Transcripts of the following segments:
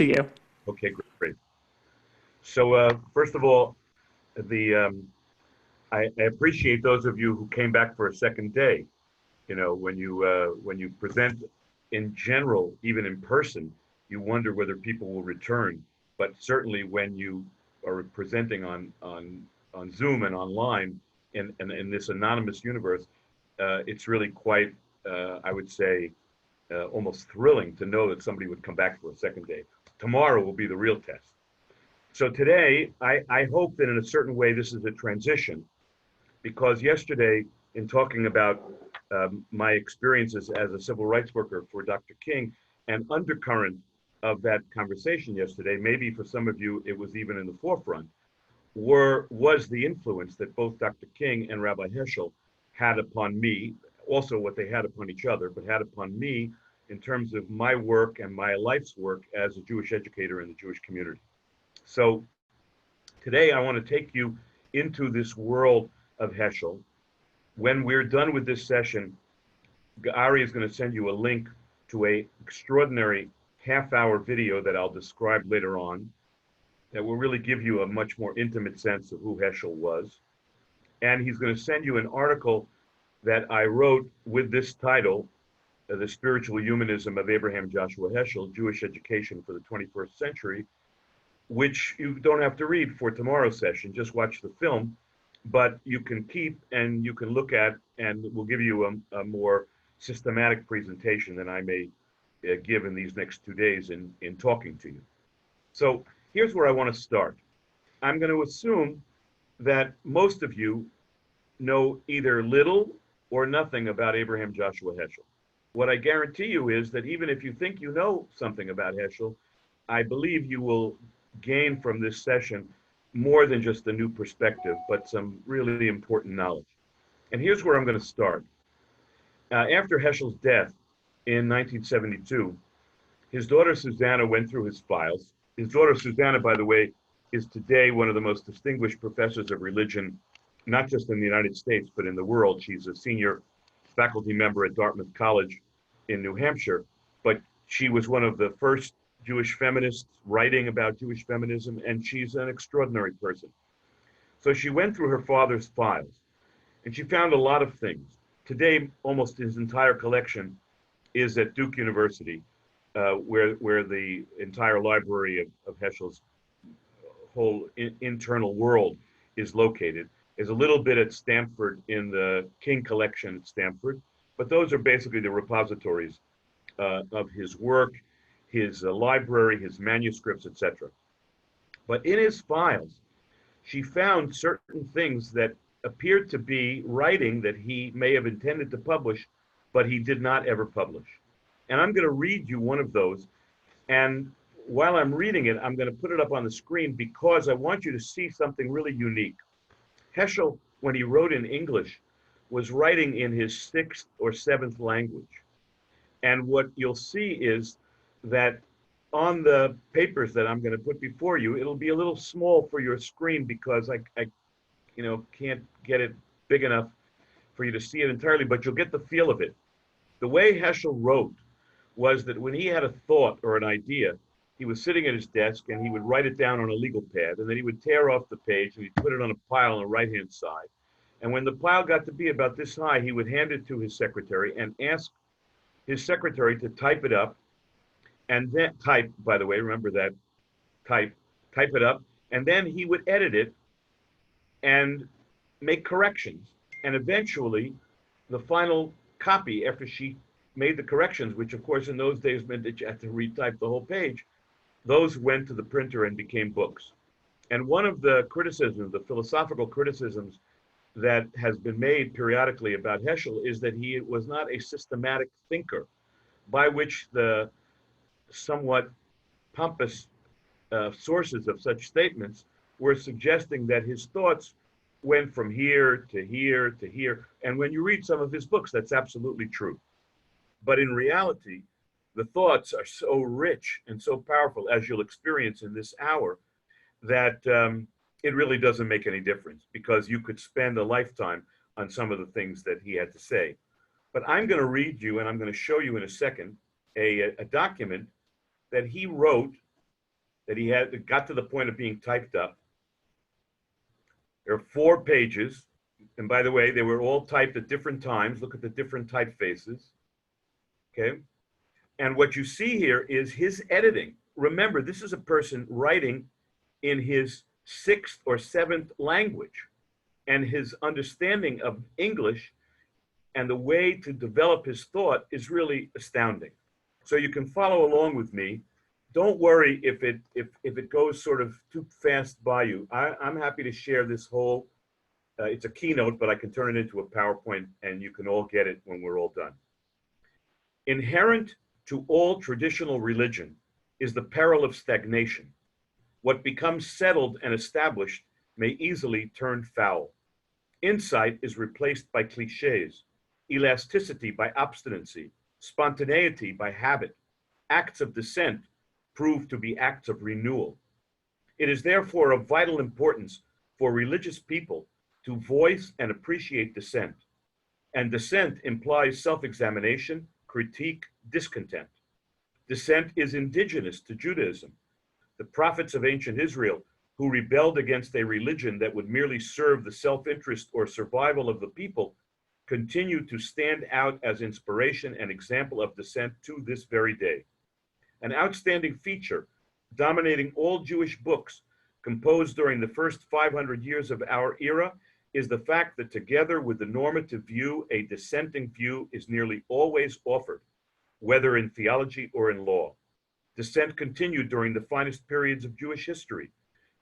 to you. Okay, great. So first of all, the I appreciate those of you who came back for a second day. You know, when you present in general, even in person, you wonder whether people will return. But certainly when you are presenting on Zoom and online in this anonymous universe, it's really quite, I would say, almost thrilling to know that somebody would come back for a second day. Tomorrow will be the real test. So today, I hope that in a certain way this is a transition, because yesterday, in talking about my experiences as a civil rights worker for Dr. King, an undercurrent of that conversation yesterday, maybe for some of you it was even in the forefront, was the influence that both Dr. King and Rabbi Heschel had upon me, also what they had upon each other, but had upon me in terms of my work and my life's work as a Jewish educator in the Jewish community. So today I want to take you into this world of Heschel. When we're done with this session, Ari is going to send you a link to an extraordinary half-hour video that I'll describe later on that will really give you a much more intimate sense of who Heschel was. And he's going to send you an article that I wrote with this title, The Spiritual Humanism of Abraham Joshua Heschel, Jewish Education for the 21st Century, which you don't have to read for tomorrow's session, just watch the film, but you can keep and you can look at, and we'll give you a more systematic presentation than I may give in these next 2 days in talking to you. So here's where I want to start. I'm going to assume that most of you know either little or nothing about Abraham Joshua Heschel. What I guarantee you is that even if you think you know something about Heschel, I believe you will gain from this session more than just a new perspective, but some really important knowledge. And here's where I'm going to start. After Heschel's death in 1972, his daughter Susanna went through his files. His daughter Susanna, by the way, is today one of the most distinguished professors of religion, not just in the United States, but in the world. She's a senior faculty member at Dartmouth College in New Hampshire, but she was one of the first Jewish feminists writing about Jewish feminism, and she's an extraordinary person. So she went through her father's files, and she found a lot of things. Today, almost his entire collection is at Duke University, where the entire library of Heschel's whole internal world is located. There's a little bit at Stanford in the King collection at Stanford, but those are basically the repositories of his work, his library, his manuscripts, etc. But in his files, she found certain things that appeared to be writing that he may have intended to publish, but he did not ever publish. And I'm going to read you one of those. And while I'm reading it, I'm going to put it up on the screen because I want you to see something really unique. Heschel, when he wrote in English, was writing in his 6th or 7th language. And what you'll see is that on the papers that I'm going to put before you, it'll be a little small for your screen because I can't get it big enough for you to see it entirely, but you'll get the feel of it. The way Heschel wrote was that when he had a thought or an idea, he was sitting at his desk and he would write it down on a legal pad, and then he would tear off the page and he'd put it on a pile on the right-hand side. And when the pile got to be about this high, he would hand it to his secretary and ask his secretary to type it up, and then type, by the way, remember that, type it up, and then he would edit it and make corrections. And eventually, the final copy, after she made the corrections, which of course in those days meant that you had to retype the whole page, those went to the printer and became books. And one of the criticisms, the philosophical criticisms that has been made periodically about Heschel is that he was not a systematic thinker, by which the somewhat pompous sources of such statements were suggesting that his thoughts went from here to here to here. And when you read some of his books, that's absolutely true. But in reality, the thoughts are so rich and so powerful, as you'll experience in this hour, that it really doesn't make any difference, because you could spend a lifetime on some of the things that he had to say. But I'm going to read you, and I'm going to show you in a second, a document that he wrote that he had that got to the point of being typed up. There are 4 pages, and by the way, they were all typed at different times. Look at the different typefaces, okay? And what you see here is his editing. Remember, this is a person writing in his 6th or 7th language, and his understanding of English and the way to develop his thought is really astounding. So you can follow along with me. Don't worry if it goes sort of too fast by you. I'm happy to share this whole, it's a keynote, but I can turn it into a PowerPoint and you can all get it when we're all done. Inherent to all traditional religion is the peril of stagnation. What becomes settled and established may easily turn foul. Insight is replaced by cliches, elasticity by obstinacy, spontaneity by habit. Acts of dissent prove to be acts of renewal. It is therefore of vital importance for religious people to voice and appreciate dissent. And dissent implies self-examination, critique, discontent. Dissent is indigenous to Judaism. The prophets of ancient Israel, who rebelled against a religion that would merely serve the self-interest or survival of the people, continue to stand out as inspiration and example of dissent to this very day. An outstanding feature dominating all Jewish books composed during the first 500 years of our era is the fact that together with the normative view, a dissenting view is nearly always offered, whether in theology or in law. Dissent continued during the finest periods of Jewish history.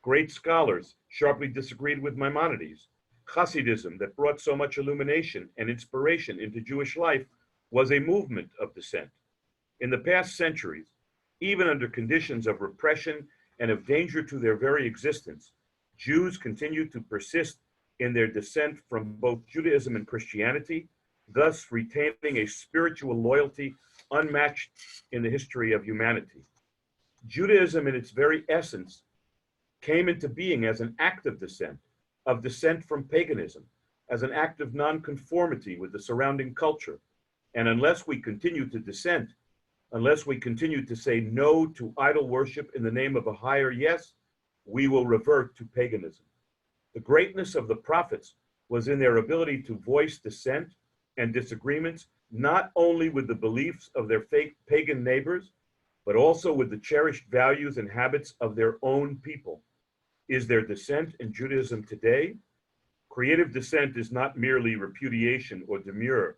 Great scholars sharply disagreed with Maimonides. Hasidism, that brought so much illumination and inspiration into Jewish life, was a movement of dissent. In the past centuries, even under conditions of repression and of danger to their very existence, Jews continued to persist in their dissent from both Judaism and Christianity, thus retaining a spiritual loyalty unmatched in the history of humanity. Judaism in its very essence came into being as an act of dissent from paganism, as an act of nonconformity with the surrounding culture. And unless we continue to dissent, unless we continue to say no to idol worship in the name of a higher yes, we will revert to paganism. The greatness of the prophets was in their ability to voice dissent and disagreements, not only with the beliefs of their pagan neighbors, but also with the cherished values and habits of their own people. Is there dissent in Judaism today? Creative dissent is not merely repudiation or demur.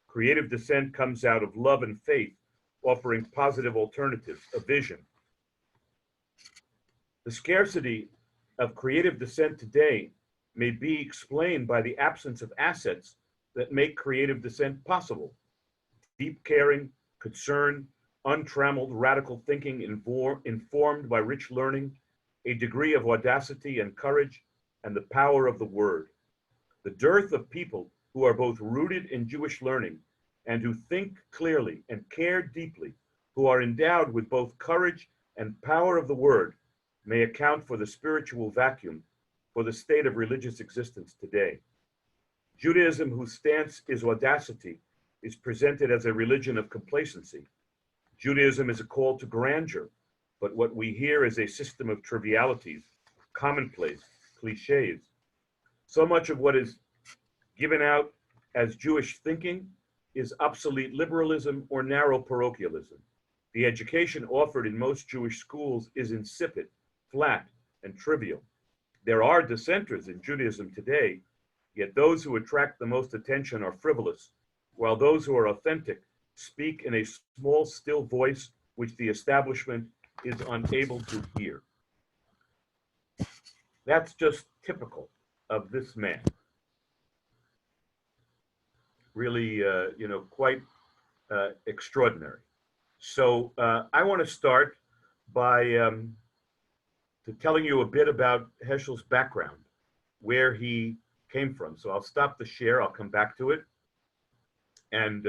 Creative dissent comes out of love and faith, offering positive alternatives, a vision. The scarcity of creative dissent today may be explained by the absence of assets that make creative dissent possible. Deep caring, concern, untrammeled radical thinking informed by rich learning, a degree of audacity and courage, and the power of the word. The dearth of people who are both rooted in Jewish learning and who think clearly and care deeply, who are endowed with both courage and power of the word, may account for the spiritual vacuum for the state of religious existence today. Judaism, whose stance is audacity, is presented as a religion of complacency. Judaism is a call to grandeur, but what we hear is a system of trivialities, commonplace, cliches. So much of what is given out as Jewish thinking is obsolete liberalism or narrow parochialism. The education offered in most Jewish schools is insipid, flat, and trivial. There are dissenters in Judaism today, yet those who attract the most attention are frivolous, while those who are authentic speak in a small, still voice which the establishment is unable to hear. That's just typical of this man. Really, quite extraordinary. So I want to start by telling you a bit about Heschel's background, where he came from. So I'll stop the share. I'll come back to it, and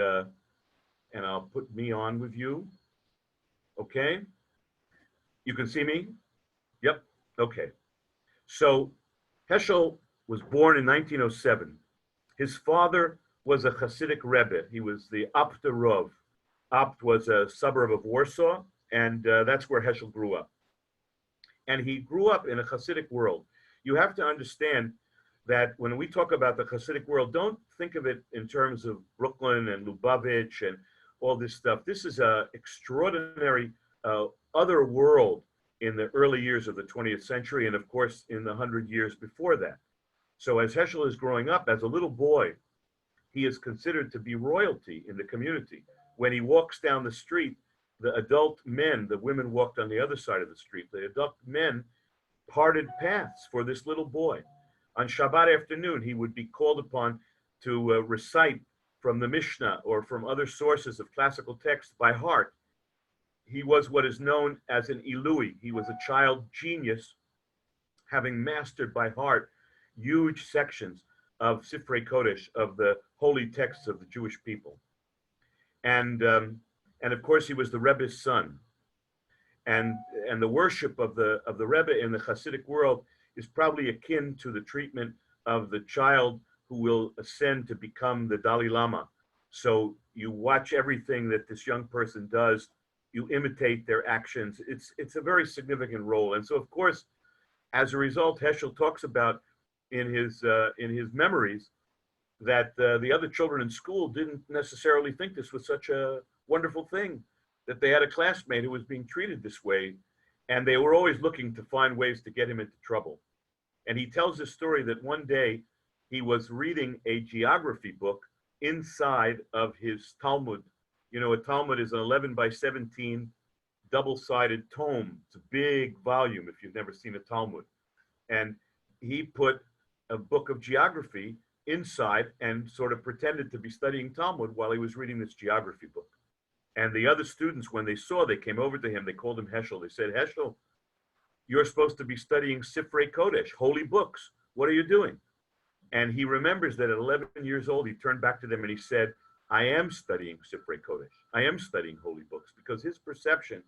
I'll put me on with you. Okay. You can see me? Yep. Okay. So Heschel was born in 1907. His father was a Hasidic Rebbe. He was the Abt Rov. Abt was a suburb of Warsaw, and that's where Heschel grew up. And he grew up in a Hasidic world. You have to understand that when we talk about the Hasidic world, don't think of it in terms of Brooklyn and Lubavitch and all this stuff. This is an extraordinary other world in the early years of the 20th century, and of course in the 100 years before that. So as Heschel is growing up as a little boy, he is considered to be royalty in the community. When he walks down the street, the adult men, the women walked on the other side of the street, the adult men parted paths for this little boy. On Shabbat afternoon, he would be called upon to recite from the Mishnah or from other sources of classical text by heart. He was what is known as an Ilui. He was a child genius, having mastered by heart huge sections of Sifrei Kodesh, of the holy texts of the Jewish people. And of course, he was the Rebbe's son. And the worship of the Rebbe in the Hasidic world is probably akin to the treatment of the child who will ascend to become the Dalai Lama. So you watch everything that this young person does, you imitate their actions. It's a very significant role. And so, of course, as a result, Heschel talks about in his memories that the other children in school didn't necessarily think this was such a wonderful thing, that they had a classmate who was being treated this way, and they were always looking to find ways to get him into trouble. And he tells this story that one day he was reading a geography book inside of his Talmud. You know, a Talmud is an 11 by 17 double-sided tome. It's a big volume if you've never seen a Talmud. And he put a book of geography inside and sort of pretended to be studying Talmud while he was reading this geography book. And the other students, when they saw, they came over to him, they called him Heschel. They said, Heschel, you're supposed to be studying Sifrei Kodesh, holy books. What are you doing? And he remembers that at 11 years old, he turned back to them and he said, I am studying Sifrei Kodesh. I am studying holy books, because his perception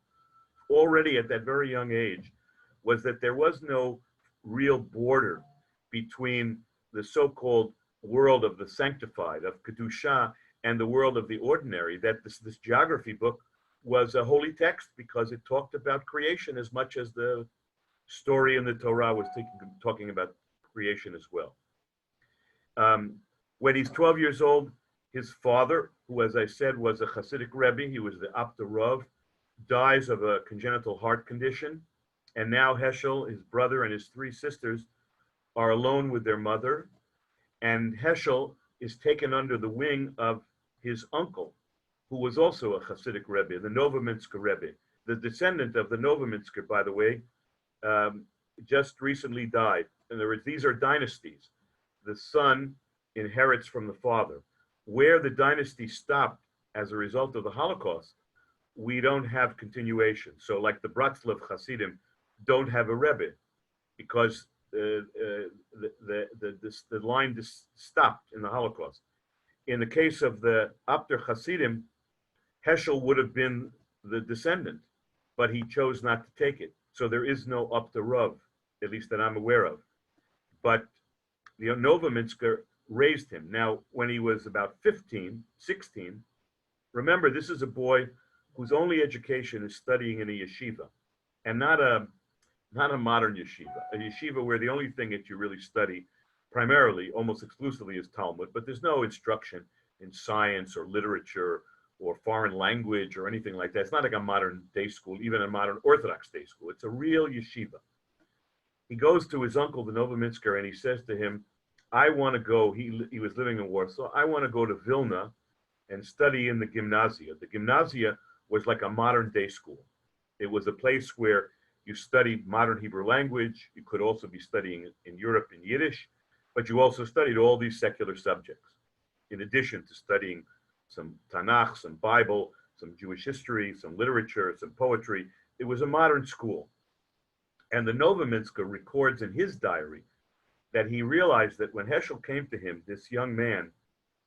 already at that very young age was that there was no real border between the so-called world of the sanctified, of Kedusha, and the world of the ordinary, that this geography book was a holy text because it talked about creation as much as the story in the Torah was talking about creation as well. When he's 12 years old, his father, who, as I said, was a Hasidic Rebbe, he was the Abda Rav, dies of a congenital heart condition. And now Heschel, his brother, and his three sisters are alone with their mother. And Heschel is taken under the wing of his uncle, who was also a Hasidic Rebbe, the Novominsker Rebbe. The descendant of the Novominsker, by the way, just recently died. In other words, these are dynasties. The son inherits from the father. Where the dynasty stopped as a result of the Holocaust, we don't have continuation. So like the Bratslav Hasidim don't have a Rebbe because the line just stopped in the Holocaust. In the case of the Abder Hasidim, Heschel would have been the descendant, but he chose not to take it. So there is no Abder Rav, at least that I'm aware of. But the Novominsker raised him. Now, when he was about 15, 16, remember, this is a boy whose only education is studying in a yeshiva, and not a modern yeshiva, a yeshiva where the only thing that you really study primarily, almost exclusively, is Talmud, but there's no instruction in science or literature or foreign language or anything like that. It's not like a modern day school, even a modern Orthodox day school. It's a real yeshiva. He goes to his uncle, the Novominsker, and he says to him, I want to go, he was living in Warsaw, I want to go to Vilna and study in the gymnasia. The gymnasia was like a modern day school. It was a place where you studied modern Hebrew language. You could also be studying in Europe in Yiddish, but you also studied all these secular subjects, in addition to studying some Tanakh, some Bible, some Jewish history, some literature, some poetry. It was a modern school. And the Novominsker records in his diary that he realized that when Heschel came to him, this young man,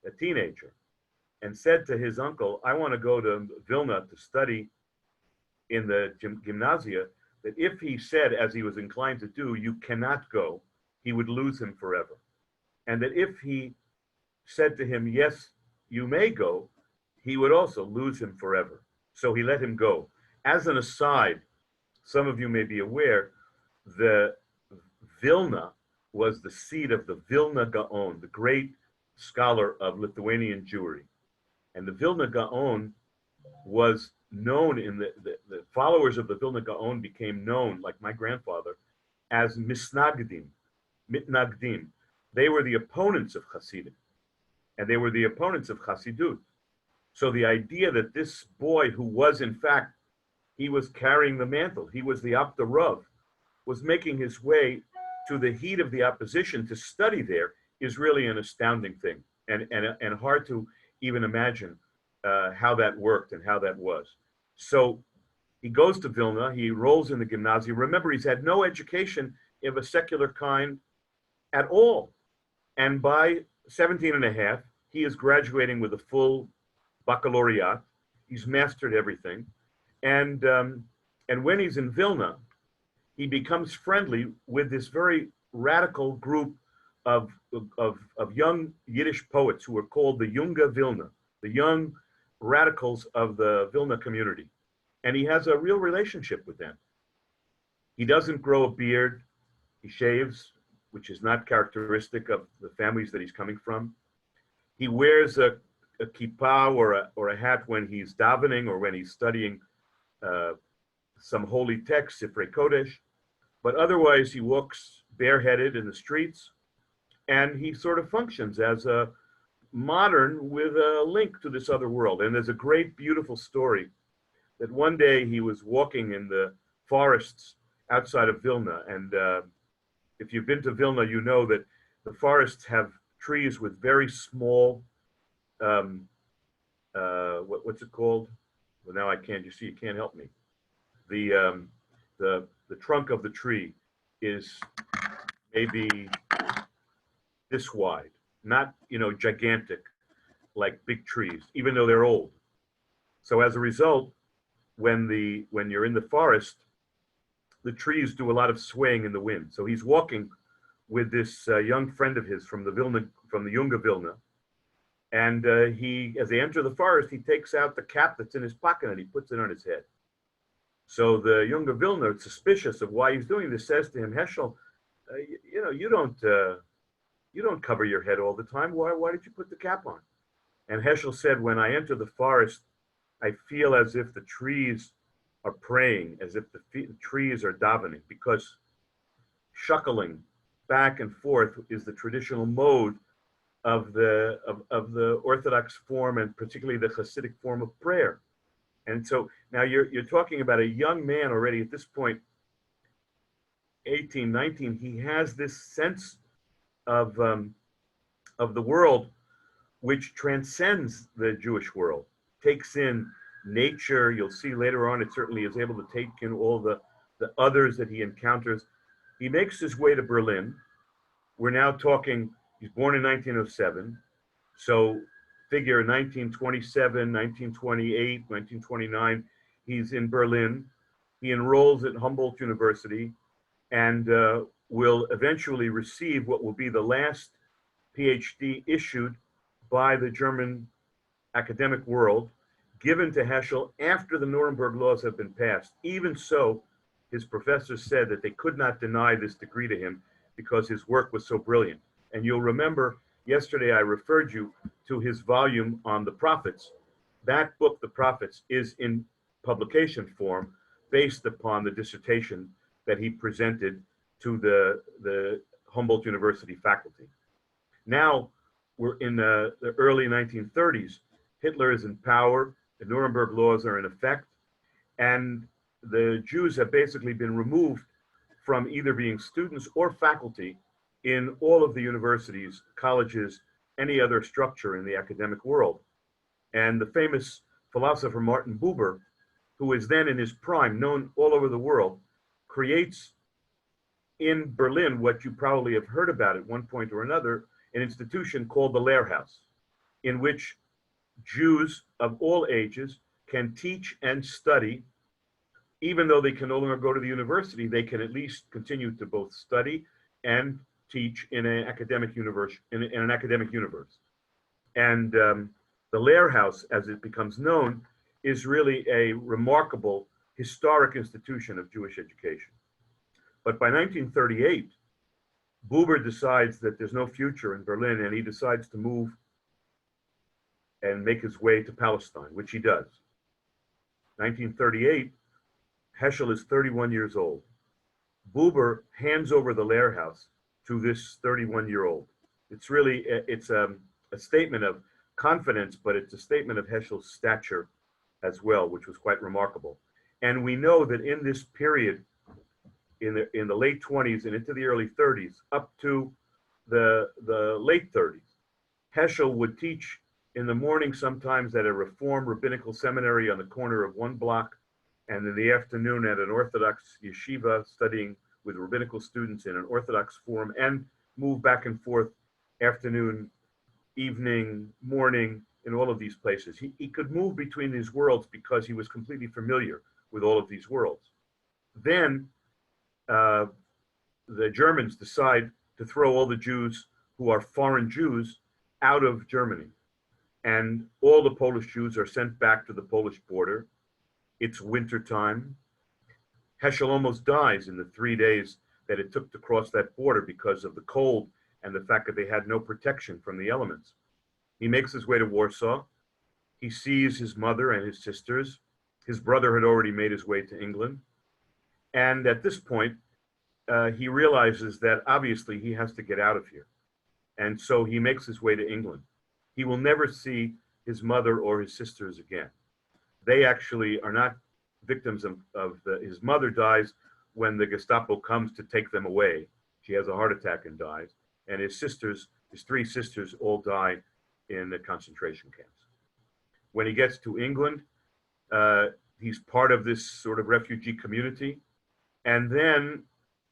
a teenager, and said to his uncle, I want to go to Vilna to study in the gymnasia, that if he said, as he was inclined to do, you cannot go, he would lose him forever. And that if he said to him, yes, you may go, he would also lose him forever. So he let him go. As an aside, some of you may be aware the Vilna was the seat of the Vilna Gaon, the great scholar of Lithuanian Jewry. And the Vilna Gaon was known in the followers of the Vilna Gaon became known, like my grandfather, as Misnagdim, Mitnagdim. They were the opponents of Hasidim, and they were the opponents of Hasidut. So the idea that this boy, who was in fact, he was carrying the mantle, he was the Abda Rav, was making his way to the heat of the opposition to study there, is really an astounding thing, and hard to even imagine how that worked and how that was. So he goes to Vilna, he enrolls in the gymnasium. Remember, he's had no education of a secular kind at all. And by 17 and a half, he is graduating with a full baccalaureate. He's mastered everything. And when he's in Vilna, he becomes friendly with this very radical group of young Yiddish poets who are called the Junge Vilna, the young radicals of the Vilna community. And he has a real relationship with them. He doesn't grow a beard, he shaves, which is not characteristic of the families that he's coming from. He wears a kippah or a hat when he's davening or when he's studying some holy text, Sifrei Kodesh, but otherwise he walks bareheaded in the streets, and he sort of functions as a modern with a link to this other world. And there's a great, beautiful story that one day he was walking in the forests outside of Vilna, and if you've been to Vilna, you know that the forests have trees with very small, what's it called? Well, now I can't, you see, you can't help me. The trunk of the tree is maybe this wide, not, gigantic like big trees, even though they're old. So as a result, when you're in the forest, the trees do a lot of swaying in the wind. So he's walking with this young friend of his from the Junge Vilna, and as they enter the forest, he takes out the cap that's in his pocket and he puts it on his head. So the Junge Vilna, suspicious of why he's doing this, says to him, Heschel, you don't cover your head all the time. Why did you put the cap on? And Heschel said, when I enter the forest, I feel as if the trees are praying, as if the trees are davening, because shuckling back and forth is the traditional mode of the Orthodox form, and particularly the Hasidic form of prayer. And so now you're talking about a young man already at this point, 18, 19. He has this sense of the world which transcends the Jewish world, takes in nature. You'll see later on, it certainly is able to take in all the others that he encounters. He makes his way to Berlin. We're now talking, he's born in 1907. So figure 1927, 1928, 1929, he's in Berlin. He enrolls at Humboldt University and will eventually receive what will be the last PhD issued by the German academic world, given to Heschel after the Nuremberg laws have been passed. Even so, his professors said that they could not deny this degree to him because his work was so brilliant. And you'll remember yesterday I referred you to his volume on the prophets. That book, The Prophets, is in publication form based upon the dissertation that he presented to the Humboldt University faculty. Now we're in the early 1930s. Hitler is in power, the Nuremberg laws are in effect, and the Jews have basically been removed from either being students or faculty in all of the universities, colleges, any other structure in the academic world. And the famous philosopher Martin Buber, who is then in his prime, known all over the world, creates in Berlin what you probably have heard about at one point or another, an institution called the Lehrhaus, in which Jews of all ages can teach and study. Even though they can no longer go to the university, they can at least continue to both study and teach in an academic universe. In an academic universe, and the Lehrhaus, as it becomes known, is really a remarkable historic institution of Jewish education. But by 1938, Buber decides that there's no future in Berlin, and he decides to move and make his way to Palestine, which he does. 1938, Heschel is 31 years old. Buber hands over the Lehr House to this 31-year-old. It's really, it's a statement of confidence, but it's a statement of Heschel's stature as well, which was quite remarkable. And we know that in this period, in the late 20s and into the early 30s, up to the late 30s, Heschel would teach in the morning sometimes at a Reform rabbinical seminary on the corner of one block, and in the afternoon at an Orthodox yeshiva studying with rabbinical students in an Orthodox forum, and move back and forth afternoon, evening, morning, in all of these places. He could move between these worlds because he was completely familiar with all of these worlds. Then the Germans decide to throw all the Jews who are foreign Jews out of Germany. And all the Polish Jews are sent back to the Polish border. It's wintertime. Heschel almost dies in the 3 days that it took to cross that border because of the cold and the fact that they had no protection from the elements. He makes his way to Warsaw. He sees his mother and his sisters. His brother had already made his way to England. And at this point, he realizes that obviously he has to get out of here. And so he makes his way to England. He will never see his mother or his sisters again. They actually are not victims his mother dies when the Gestapo comes to take them away. She has a heart attack and dies. And his sisters, his three sisters, all die in the concentration camps. When he gets to England, he's part of this sort of refugee community. And then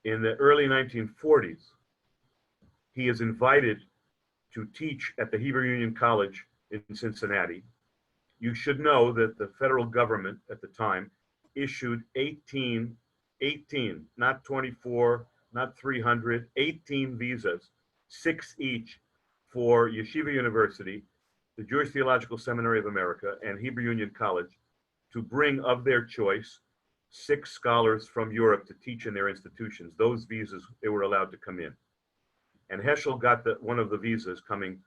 in the early 1940s, he is invited to teach at the Hebrew Union College in Cincinnati. You should know that the federal government at the time issued 18, not 24, not 300, 18 visas, 6 each for Yeshiva University, the Jewish Theological Seminary of America, and Hebrew Union College to bring of their choice 6 scholars from Europe to teach in their institutions. Those visas, they were allowed to come in. And Heschel got one of the visas coming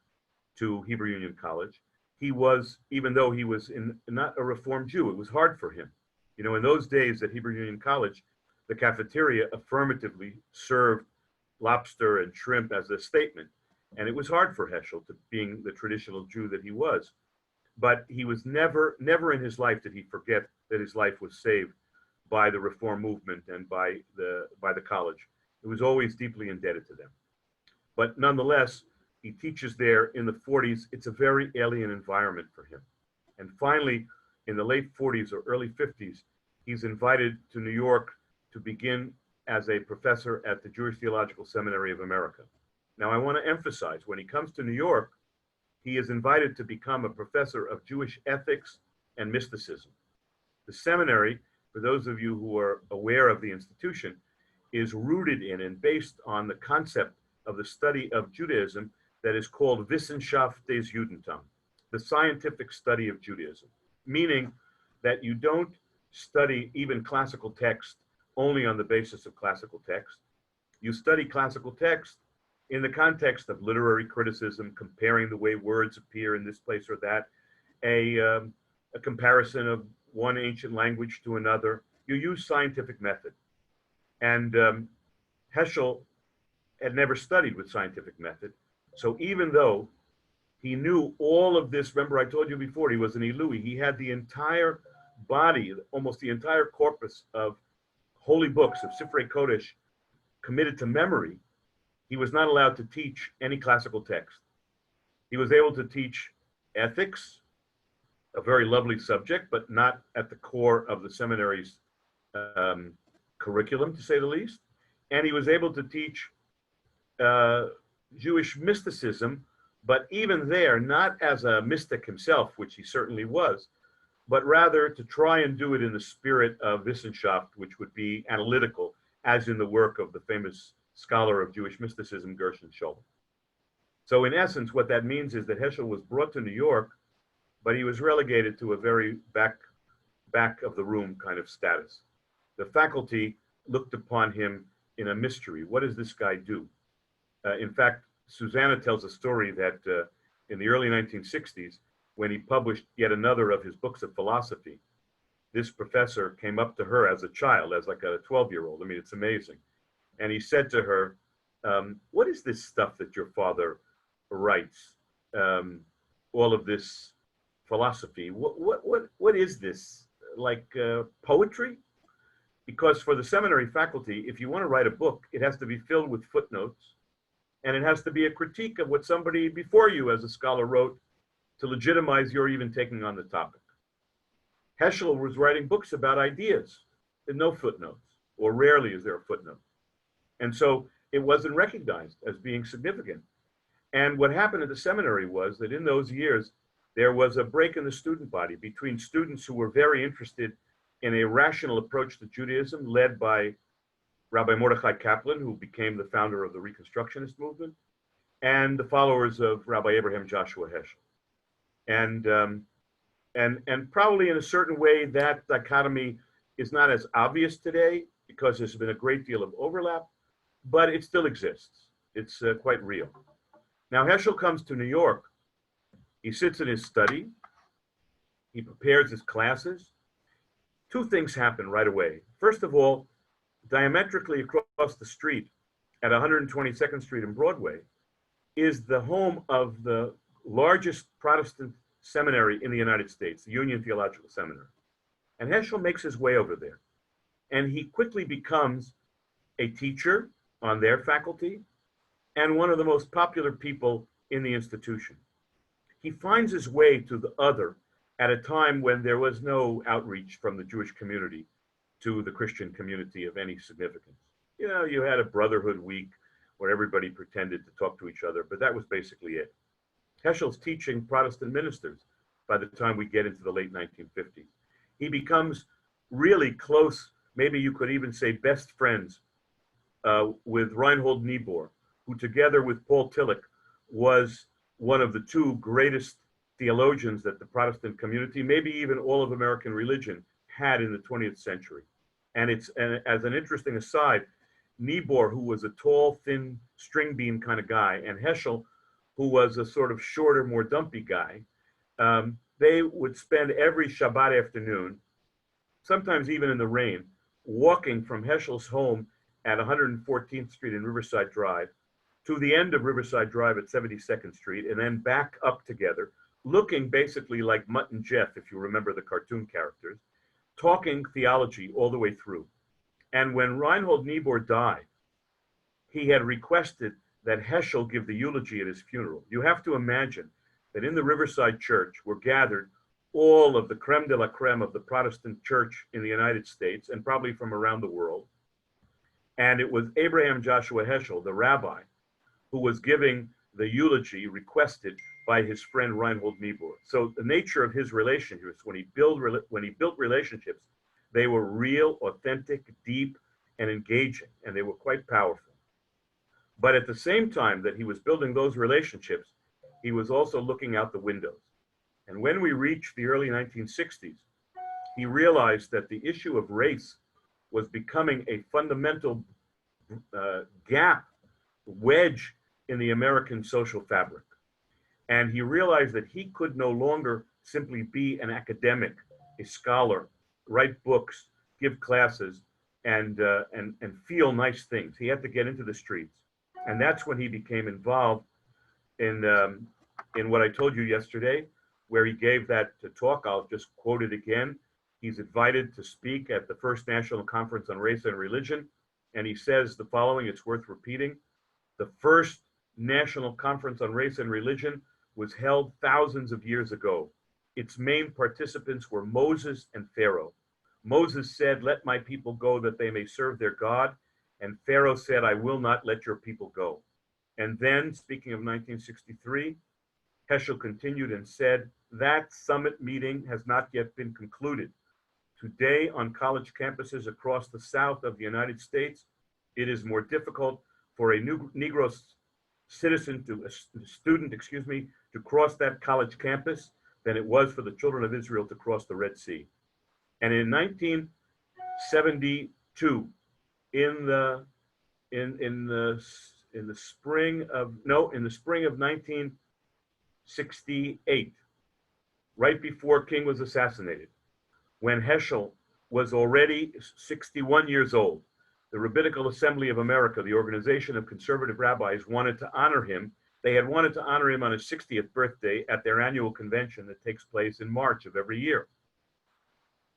to Hebrew Union College. He was, even though he was not a Reformed Jew, it was hard for him. You know, in those days at Hebrew Union College, the cafeteria affirmatively served lobster and shrimp as a statement. And it was hard for Heschel, to being the traditional Jew that he was. But he was never in his life did he forget that his life was saved by the Reform movement and by the college. He was always deeply indebted to them. But nonetheless, he teaches there in the 40s. It's a very alien environment for him. And finally, in the late 40s or early 50s, he's invited to New York to begin as a professor at the Jewish Theological Seminary of America. Now, I want to emphasize, when he comes to New York, he is invited to become a professor of Jewish ethics and mysticism. The seminary, for those of you who are aware of the institution, is rooted in and based on the concept of the study of Judaism that is called Wissenschaft des Judentum, the scientific study of Judaism, meaning that you don't study even classical text only on the basis of classical text. You study classical text in the context of literary criticism, comparing the way words appear in this place or that, a comparison of one ancient language to another. You use scientific method. And Heschel had never studied with scientific method. So even though he knew all of this, remember I told you before, he was an Elui, he had the entire body, almost the entire corpus of holy books, of Sifrei Kodesh, committed to memory. He was not allowed to teach any classical text. He was able to teach ethics, a very lovely subject, but not at the core of the seminary's curriculum, to say the least. And he was able to teach Jewish mysticism, but even there, not as a mystic himself, which he certainly was, but rather to try and do it in the spirit of Wissenschaft, which would be analytical, as in the work of the famous scholar of Jewish mysticism, Gershon Scholem. So in essence, what that means is that Heschel was brought to New York, but he was relegated to a very back of the room kind of status. The faculty looked upon him in a mystery. What does this guy do? In fact, Susanna tells a story that in the early 1960s, when he published yet another of his books of philosophy, this professor came up to her as a child, as like a 12-year-old. I mean, it's amazing. And he said to her, what is this stuff that your father writes? All of this philosophy. What is this? Like poetry? Because for the seminary faculty, if you want to write a book, it has to be filled with footnotes, and it has to be a critique of what somebody before you as a scholar wrote to legitimize your even taking on the topic. Heschel was writing books about ideas and no footnotes, or rarely is there a footnote. And so it wasn't recognized as being significant. And what happened at the seminary was that in those years, there was a break in the student body between students who were very interested in a rational approach to Judaism, led by Rabbi Mordechai Kaplan, who became the founder of the Reconstructionist movement, and the followers of Rabbi Abraham Joshua Heschel. And probably in a certain way, that dichotomy is not as obvious today because there's been a great deal of overlap, but it still exists. It's quite real. Now, Heschel comes to New York. He sits in his study. He prepares his classes. Two things happen right away. First of all, diametrically across the street at 122nd Street and Broadway is the home of the largest Protestant seminary in the United States, the Union Theological Seminary. And Heschel makes his way over there. And he quickly becomes a teacher on their faculty and one of the most popular people in the institution. He finds his way to the other at a time when there was no outreach from the Jewish community to the Christian community of any significance. You know, you had a Brotherhood Week where everybody pretended to talk to each other, but that was basically it. Heschel's teaching Protestant ministers by the time we get into the late 1950s. He becomes really close, maybe you could even say best friends, with Reinhold Niebuhr, who together with Paul Tillich was one of the two greatest theologians that the Protestant community, maybe even all of American religion, had in the 20th century. And as an interesting aside, Niebuhr, who was a tall, thin, string bean kind of guy, and Heschel, who was a sort of shorter, more dumpy guy, they would spend every Shabbat afternoon, sometimes even in the rain, walking from Heschel's home at 114th Street and Riverside Drive to the end of Riverside Drive at 72nd Street, and then back up together, looking basically like Mutt and Jeff, if you remember the cartoon characters, talking theology all the way through. And when Reinhold Niebuhr died, he had requested that Heschel give the eulogy at his funeral. You have to imagine that in the Riverside Church were gathered all of the creme de la creme of the Protestant church in the United States and probably from around the world. And it was Abraham Joshua Heschel, the rabbi, who was giving the eulogy requested by his friend Reinhold Niebuhr. So the nature of his relationships, when he built relationships, they were real, authentic, deep, and engaging, and they were quite powerful. But at the same time that he was building those relationships, he was also looking out the windows. And when we reached the early 1960s, he realized that the issue of race was becoming a fundamental gap, wedge in the American social fabric. And he realized that he could no longer simply be an academic, a scholar, write books, give classes, and feel nice things. He had to get into the streets. And that's when he became involved in what I told you yesterday, where he gave that talk. I'll just quote it again. He's invited to speak at the First National Conference on Race and Religion. And he says the following, it's worth repeating. The first National Conference on Race and Religion was held thousands of years ago. Its main participants were Moses and Pharaoh. Moses said, "Let my people go that they may serve their God." And Pharaoh said, "I will not let your people go." And then, speaking of 1963, Heschel continued and said, "That summit meeting has not yet been concluded. Today, on college campuses across the South of the United States, it is more difficult for a Negro student, to cross that college campus than it was for the children of Israel to cross the Red Sea." And in 1972, in the in the spring of no in the spring of 1968, right before King was assassinated, when Heschel was already 61 years old. The Rabbinical Assembly of America, the organization of conservative rabbis, wanted to honor him. They had wanted to honor him on his 60th birthday at their annual convention that takes place in March of every year.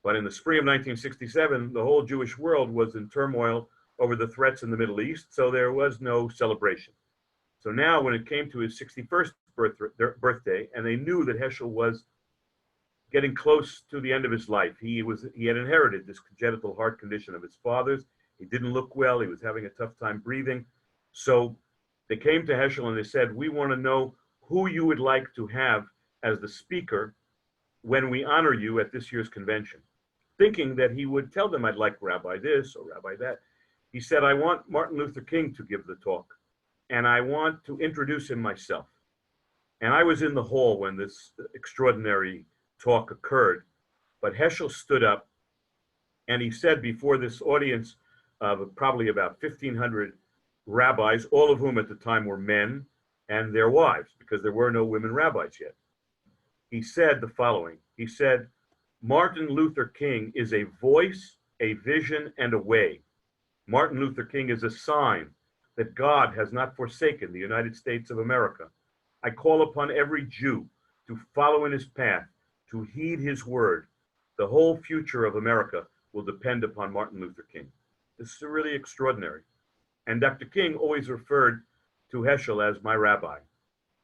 But in the spring of 1967, the whole Jewish world was in turmoil over the threats in the Middle East, so there was no celebration. So now, when it came to his 61st birthday, and they knew that Heschel was getting close to the end of his life, he had inherited this congenital heart condition of his father's. He didn't look well. He was having a tough time breathing. So they came to Heschel and they said, "We want to know who you would like to have as the speaker when we honor you at this year's convention," thinking that he would tell them, "I'd like Rabbi this or Rabbi that." He said, "I want Martin Luther King to give the talk, and I want to introduce him myself." And I was in the hall when this extraordinary talk occurred, but Heschel stood up and he said before this audience of probably about 1,500 rabbis, all of whom at the time were men and their wives, because there were no women rabbis yet. He said the following. He said, "Martin Luther King is a voice, a vision, and a way. Martin Luther King is a sign that God has not forsaken the United States of America. I call upon every Jew to follow in his path, to heed his word. The whole future of America will depend upon Martin Luther King." This is really extraordinary. And Dr. King always referred to Heschel as my rabbi.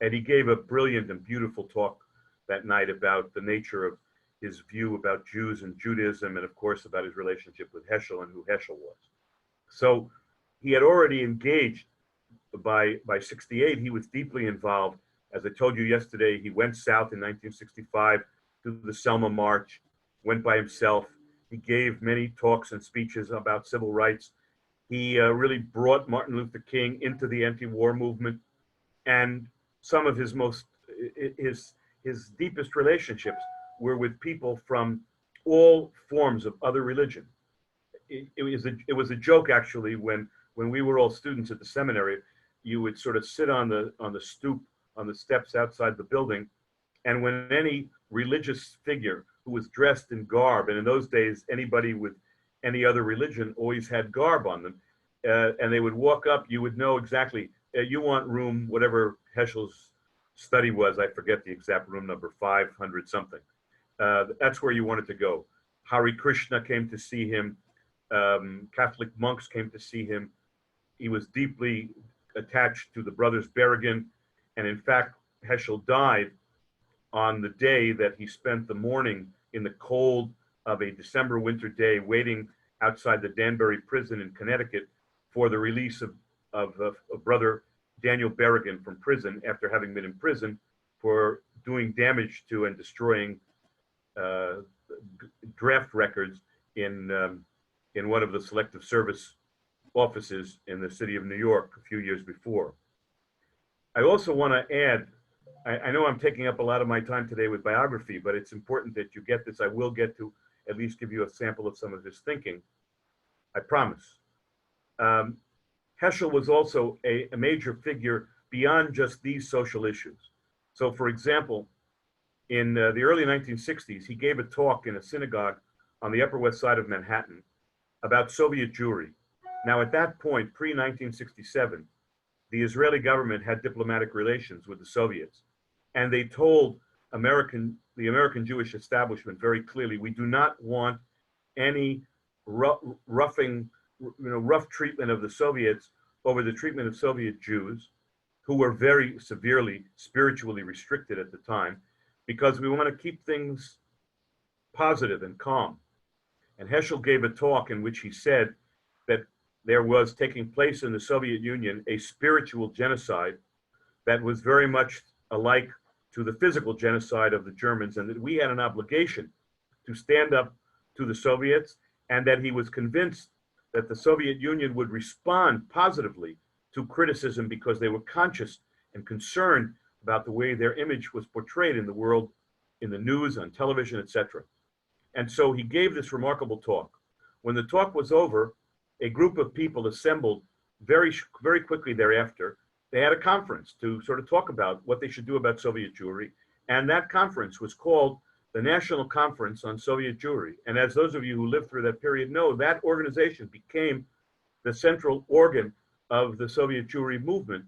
And he gave a brilliant and beautiful talk that night about the nature of his view about Jews and Judaism, and of course about his relationship with Heschel and who Heschel was. So he had already engaged by 68. He was deeply involved. As I told you yesterday, he went south in 1965 to the Selma March, went by himself. He gave many talks and speeches about civil rights. He really brought Martin Luther King into the anti-war movement, and some of his deepest relationships were with people from all forms of other religion. It was a joke, actually, when we were all students at the seminary. You would sort of sit on the stoop, on the steps outside the building, and when any religious figure who was dressed in garb, and in those days anybody with any other religion always had garb on them, and they would walk up, you would know exactly, you want room, whatever Heschel's study was, I forget the exact room number, 500 something. That's where you wanted to go. Hare Krishna came to see him. Catholic monks came to see him. He was deeply attached to the brothers Berrigan, and in fact, Heschel died on the day that he spent the morning in the cold of a December winter day waiting outside the Danbury prison in Connecticut for the release of brother Daniel Berrigan from prison after having been in prison for doing damage to and destroying draft records in one of the Selective Service offices in the city of New York a few years before. I also want to add, I know I'm taking up a lot of my time today with biography, but it's important that you get this. I will get to at least give you a sample of some of his thinking. I promise. Heschel was also a major figure beyond just these social issues. So, for example, in the early 1960s, he gave a talk in a synagogue on the Upper West Side of Manhattan about Soviet Jewry. Now, at that point, pre-1967, the Israeli government had diplomatic relations with the Soviets, and they told the American Jewish establishment very clearly, we do not want any rough treatment of the Soviets over the treatment of Soviet Jews, who were very severely spiritually restricted at the time, because we want to keep things positive and calm. And Heschel gave a talk in which he said that there was taking place in the Soviet Union a spiritual genocide that was very much alike to the physical genocide of the Germans, and that we had an obligation to stand up to the Soviets, and that he was convinced that the Soviet Union would respond positively to criticism because they were conscious and concerned about the way their image was portrayed in the world, in the news, on television, etc. And so he gave this remarkable talk. When the talk was over, a group of people assembled very quickly thereafter, they had a conference to sort of talk about what they should do about Soviet Jewry. And that conference was called the National Conference on Soviet Jewry. And as those of you who lived through that period know, that organization became the central organ of the Soviet Jewry movement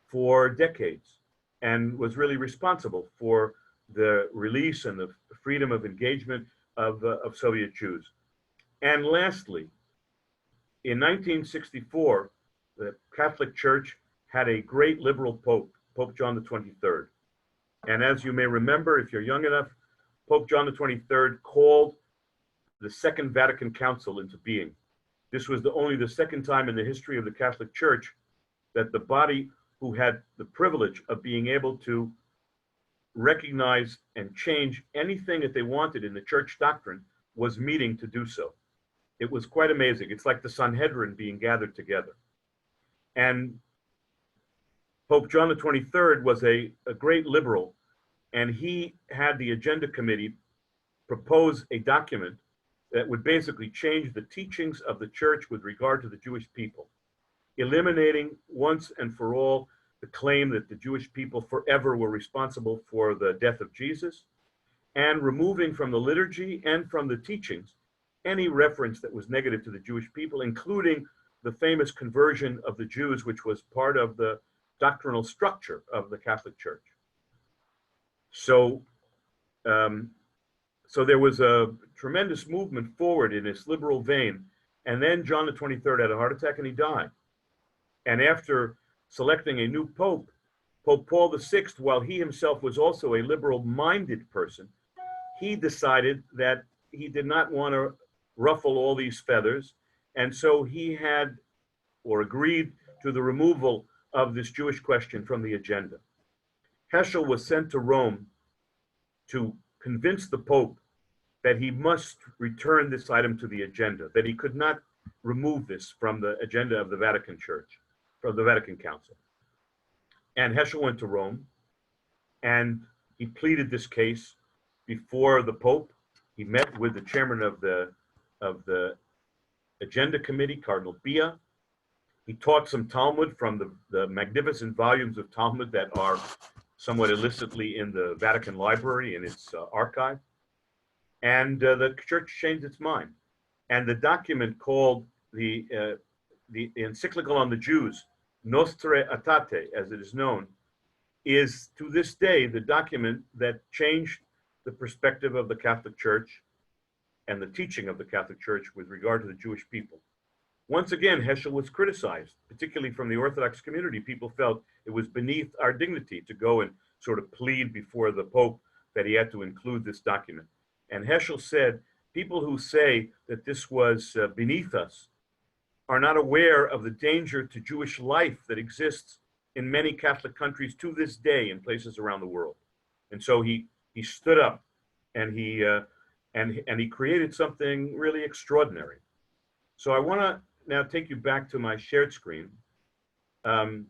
for decades and was really responsible for the release and the freedom of engagement of Soviet Jews. And lastly, in 1964, the Catholic Church had a great liberal pope, Pope John the 23rd. And as you may remember, if you're young enough, Pope John the 23rd called the Second Vatican Council into being. This was only the second time in the history of the Catholic Church that the body who had the privilege of being able to recognize and change anything that they wanted in the church doctrine was meeting to do so. It was quite amazing. It's like the Sanhedrin being gathered together. And Pope John the 23rd was a great liberal, and he had the agenda committee propose a document that would basically change the teachings of the church with regard to the Jewish people, eliminating once and for all the claim that the Jewish people forever were responsible for the death of Jesus, and removing from the liturgy and from the teachings any reference that was negative to the Jewish people, including the famous conversion of the Jews, which was part of the doctrinal structure of the Catholic Church. So, so there was a tremendous movement forward in this liberal vein. And then John the 23rd had a heart attack and he died. And after selecting a new pope, Pope Paul VI, while he himself was also a liberal-minded person, he decided that he did not want to ruffle all these feathers. And so he had, or agreed to the removal of this Jewish question from the agenda. Heschel was sent to Rome to convince the Pope that he must return this item to the agenda, that he could not remove this from the agenda of the Vatican Church, from the Vatican Council. And Heschel went to Rome and he pleaded this case before the Pope. He met with the chairman of the agenda committee, Cardinal Bia. He taught some Talmud from the magnificent volumes of Talmud that are somewhat illicitly in the Vatican Library in its archive. And the church changed its mind. And the document called the encyclical on the Jews, Nostre Aetate, as it is known, is to this day the document that changed the perspective of the Catholic Church and the teaching of the Catholic Church with regard to the Jewish people. Once again, Heschel was criticized, particularly from the Orthodox community. People felt it was beneath our dignity to go and sort of plead before the Pope that he had to include this document. And Heschel said, people who say that this was beneath us are not aware of the danger to Jewish life that exists in many Catholic countries to this day in places around the world. And so he stood up and he created something really extraordinary. So I want to now take you back to my shared screen and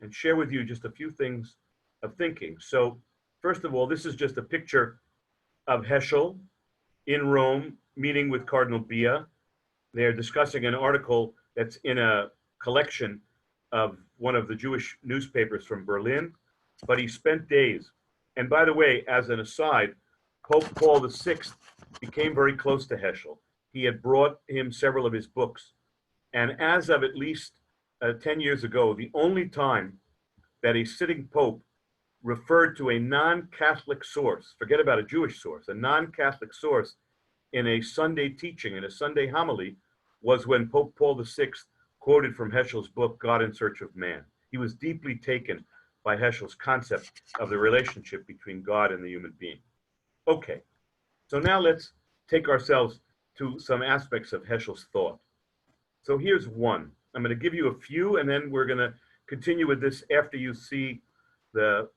share with you just a few things of thinking. So first of all, this is just a picture of Heschel in Rome meeting with Cardinal Bia. They're discussing an article that's in a collection of one of the Jewish newspapers from Berlin, but he spent days. And by the way, as an aside, Pope Paul VI became very close to Heschel. He had brought him several of his books. And as of at least 10 years ago, the only time that a sitting pope referred to a non-Catholic source, forget about a Jewish source, a non-Catholic source in a Sunday teaching, in a Sunday homily, was when Pope Paul VI quoted from Heschel's book, God in Search of Man. He was deeply taken by Heschel's concept of the relationship between God and the human being. Okay, so now let's take ourselves to some aspects of Heschel's thought. So here's one. I'm going to give you a few, and then we're going to continue with this after you see the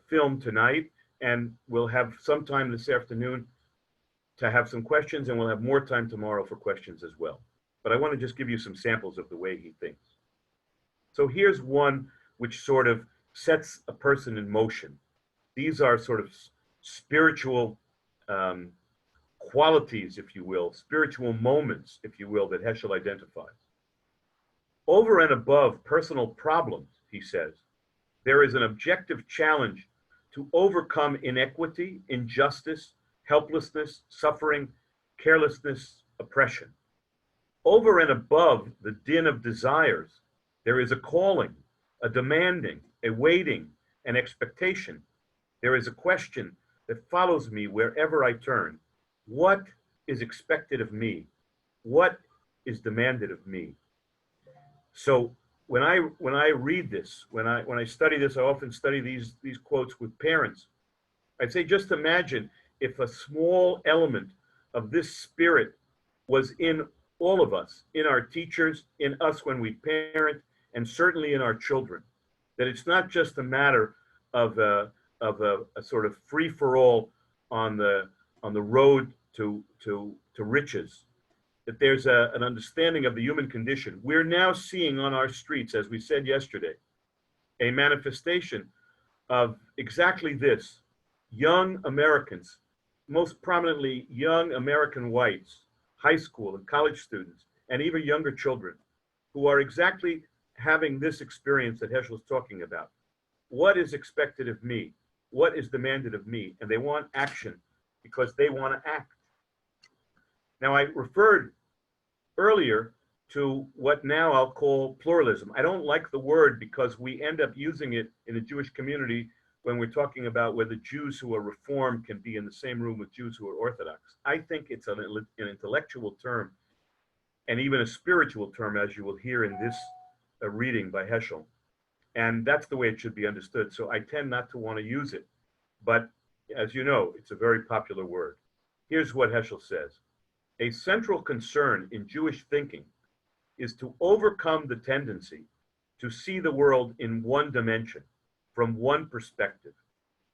film tonight, and we'll have some time this afternoon to have some questions, and we'll have more time tomorrow for questions as well. But I want to just give you some samples of the way he thinks. So here's one which sort of sets a person in motion. These are sort of spiritual qualities, if you will, spiritual moments, if you will, that Heschel identifies. Over and above personal problems, he says, there is an objective challenge to overcome inequity, injustice, helplessness, suffering, carelessness, oppression. Over and above the din of desires, there is a calling, a demanding, a waiting, an expectation. There is a question that follows me wherever I turn. What is expected of me? What is demanded of me? So when I read this, when I study this, I often study these quotes with parents. I'd say just imagine if a small element of this spirit was in all of us, in our teachers, in us when we parent, and certainly in our children. That it's not just a matter of a sort of free for all on the road to riches. That there's an understanding of the human condition. We're now seeing on our streets, as we said yesterday, a manifestation of exactly this. Young Americans, most prominently young American whites, high school and college students, and even younger children, who are exactly having this experience that Heschel is talking about. What is expected of me? What is demanded of me? And they want action because they want to act. Now, I referred earlier to what now I'll call pluralism. I don't like the word because we end up using it in the Jewish community when we're talking about whether Jews who are Reformed can be in the same room with Jews who are Orthodox. I think it's an intellectual term and even a spiritual term, as you will hear in this reading by Heschel. And that's the way it should be understood. So I tend not to want to use it. But as you know, it's a very popular word. Here's what Heschel says. A central concern in Jewish thinking is to overcome the tendency to see the world in one dimension, from one perspective,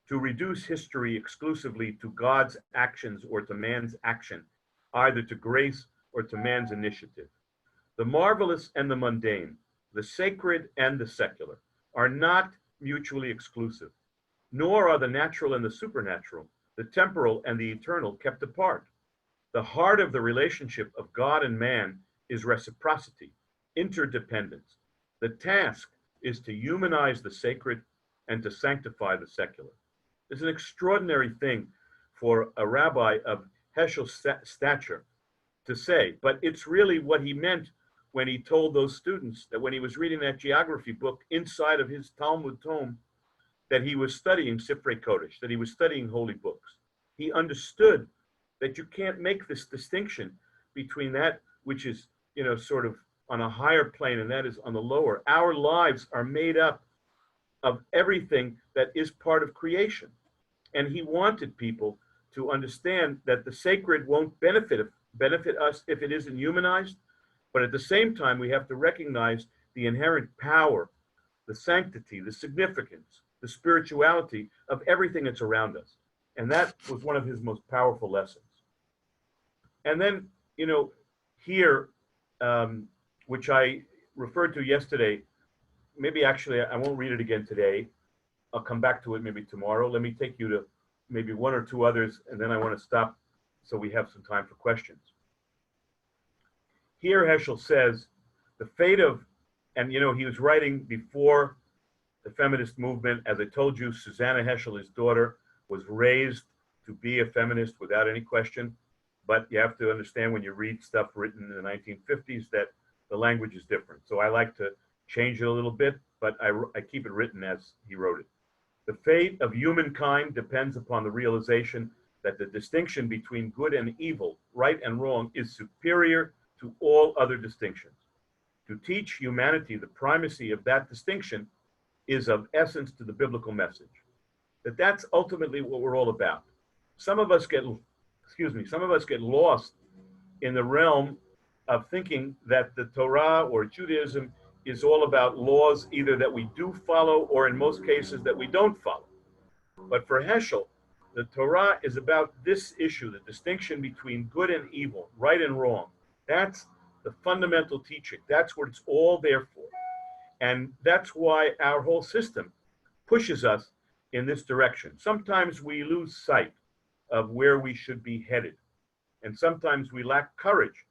to reduce history exclusively to God's actions or to man's action, either to grace or to man's initiative. The marvelous and the mundane, the sacred and the secular, are not mutually exclusive, nor are the natural and the supernatural, the temporal and the eternal kept apart. The heart of the relationship of God and man is reciprocity, interdependence. The task is to humanize the sacred and to sanctify the secular. It's an extraordinary thing for a rabbi of Heschel's stature to say, but it's really what he meant when he told those students that when he was reading that geography book inside of his Talmud tome, that he was studying Sifrei Kodesh, that he was studying holy books. He understood that you can't make this distinction between that which is, sort of on a higher plane and that is on the lower. Our lives are made up of everything that is part of creation. And he wanted people to understand that the sacred won't benefit us if it isn't humanized, but at the same time, we have to recognize the inherent power, the sanctity, the significance, the spirituality of everything that's around us. And that was one of his most powerful lessons. And then, here, which I referred to yesterday, maybe actually I won't read it again today. I'll come back to it maybe tomorrow. Let me take you to maybe one or two others, and then I want to stop so we have some time for questions. Here Heschel says, the fate of, and he was writing before the feminist movement. As I told you, Susanna Heschel, his daughter, was raised to be a feminist without any question. But you have to understand when you read stuff written in the 1950s that the language is different. So I like to change it a little bit, but I keep it written as he wrote it. The fate of humankind depends upon the realization that the distinction between good and evil, right and wrong, is superior to all other distinctions. To teach humanity the primacy of that distinction is of essence to the biblical message. That's ultimately what we're all about. Some of us get lost in the realm of thinking that the Torah or Judaism is all about laws either that we do follow or in most cases that we don't follow. But for Heschel, the Torah is about this issue, the distinction between good and evil, right and wrong. That's the fundamental teaching. That's what it's all there for. And that's why our whole system pushes us in this direction. Sometimes we lose sight of where we should be headed. And sometimes we lack courage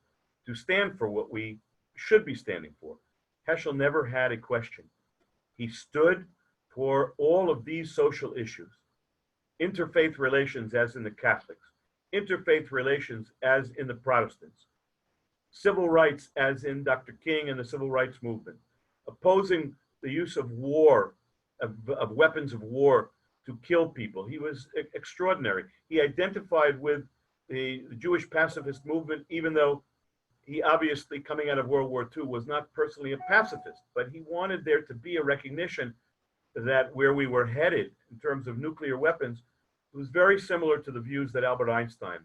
to stand for what we should be standing for. Heschel never had a question. He stood for all of these social issues, interfaith relations as in the Catholics, interfaith relations as in the Protestants, civil rights as in Dr. King and the civil rights movement, opposing the use of war, of weapons of war to kill people. He was extraordinary. He identified with the Jewish pacifist movement, even though he obviously, coming out of World War II, was not personally a pacifist, but he wanted there to be a recognition that where we were headed in terms of nuclear weapons was very similar to the views that Albert Einstein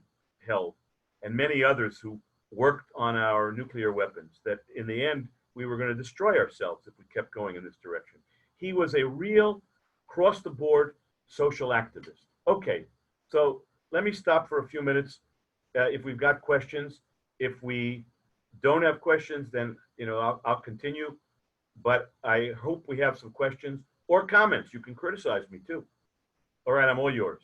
held and many others who worked on our nuclear weapons, that in the end, we were going to destroy ourselves if we kept going in this direction. He was a real cross-the-board social activist. Okay, so let me stop for a few minutes. If we've got questions, if we don't have questions, then I'll continue. But I hope we have some questions or comments. You can criticize me too. All right, I'm all yours.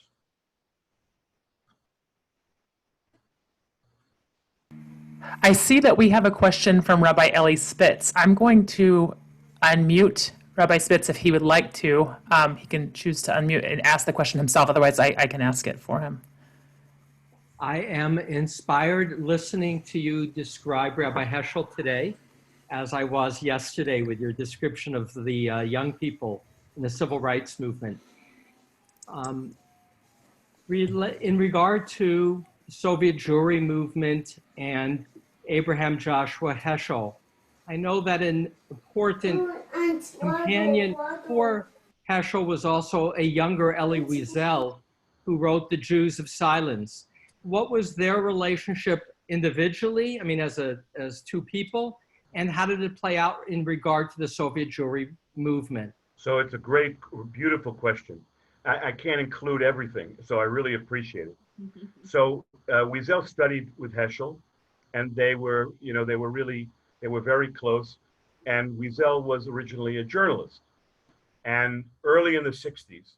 I see that we have a question from Rabbi Eli Spitz. I'm going to unmute Rabbi Spitz if he would like to. He can choose to unmute and ask the question himself. Otherwise, I can ask it for him. I am inspired listening to you describe Rabbi Heschel today, as I was yesterday with your description of the young people in the civil rights movement. In regard to the Soviet Jewry movement and Abraham Joshua Heschel, I know that an important companion for Heschel was also a younger Elie Wiesel, who wrote The Jews of Silence. What was their relationship individually, I mean, as two people, and how did it play out in regard to the Soviet Jewry movement? So it's a great, beautiful question. I can't include everything, so I really appreciate it. So Wiesel studied with Heschel, and they were very close. And Wiesel was originally a journalist. And early in the 60s,